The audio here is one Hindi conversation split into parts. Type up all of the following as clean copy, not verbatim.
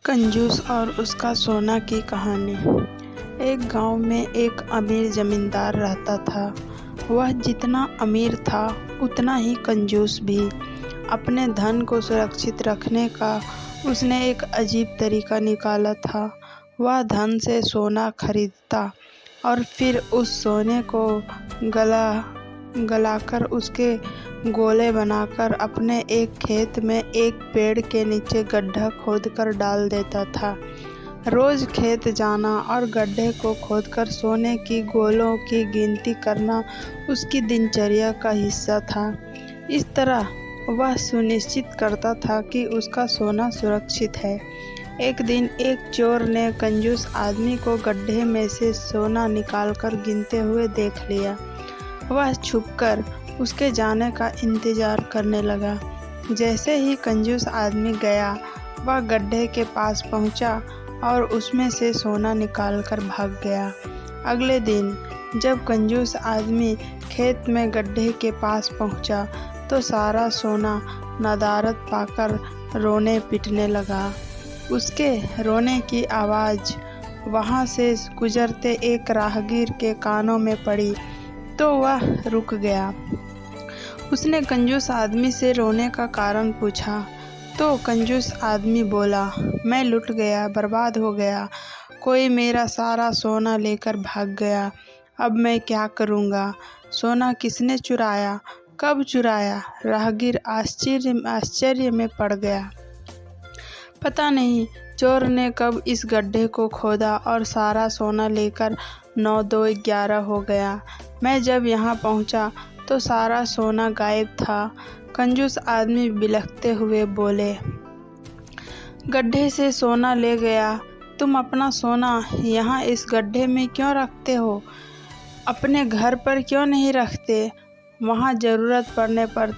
कंजूस और उसका सोना की कहानी। एक गांव में एक अमीर जमींदार रहता था। वह जितना अमीर था उतना ही कंजूस भी। अपने धन को सुरक्षित रखने का उसने एक अजीब तरीका निकाला था। वह धन से सोना खरीदता और फिर उस सोने को गलाकर उसके गोले बनाकर अपने एक खेत में एक पेड़ के नीचे गड्ढा खोदकर डाल देता था। रोज खेत जाना और गड्ढे को खोदकर सोने की गोलों की गिनती करना उसकी दिनचर्या का हिस्सा था। इस तरह वह सुनिश्चित करता था कि उसका सोना सुरक्षित है। एक दिन एक चोर ने कंजूस आदमी को गड्ढे में से सोना निकालकर गिनते हुए देख लिया। वह छुपकर उसके जाने का इंतजार करने लगा। जैसे ही कंजूस आदमी गया, वह गड्ढे के पास पहुंचा और उसमें से सोना निकालकर भाग गया। अगले दिन जब कंजूस आदमी खेत में गड्ढे के पास पहुंचा तो सारा सोना नदारद पाकर रोने पिटने लगा। उसके रोने की आवाज़ वहां से गुजरते एक राहगीर के कानों में पड़ी तो वह रुक गया। उसने कंजूस आदमी से रोने का कारण पूछा तो कंजूस आदमी बोला, मैं लुट गया, बर्बाद हो गया। कोई मेरा सारा सोना लेकर भाग गया। अब मैं क्या करूँगा? सोना किसने चुराया? कब चुराया? राहगीर आश्चर्य में पड़ गया। पता नहीं चोर ने कब इस गड्ढे को खोदा और सारा सोना लेकर 9 2 11 हो गया। मैं जब यहाँ पहुँचा तो सारा सोना गायब था। कंजूस आदमी बिलखते हुए बोले, गड्ढे से सोना ले गया, तुम अपना सोना यहाँ इस गड्ढे में क्यों रखते हो? अपने घर पर क्यों नहीं रखते? वहाँ ज़रूरत पड़ने पर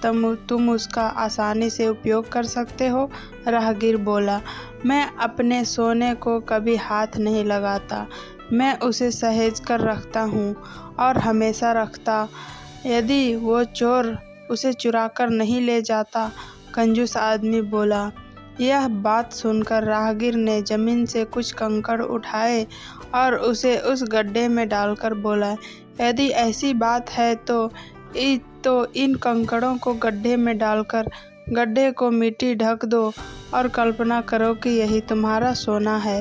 तुम उसका आसानी से उपयोग कर सकते हो। राहगीर बोला, मैं अपने सोने को कभी हाथ नहीं लगाता। मैं उसे सहेज कर रखता हूँ और हमेशा रखता। यदि वो चोर उसे चुराकर नहीं ले जाता। कंजूस आदमी बोला। यह बात सुनकर राहगीर ने ज़मीन से कुछ कंकड़ उठाए और उसे उस गड्ढे में डालकर बोला, यदि ऐसी बात है तो इन कंकड़ों को गड्ढे में डालकर गड्ढे को मिट्टी ढक दो और कल्पना करो कि यही तुम्हारा सोना है।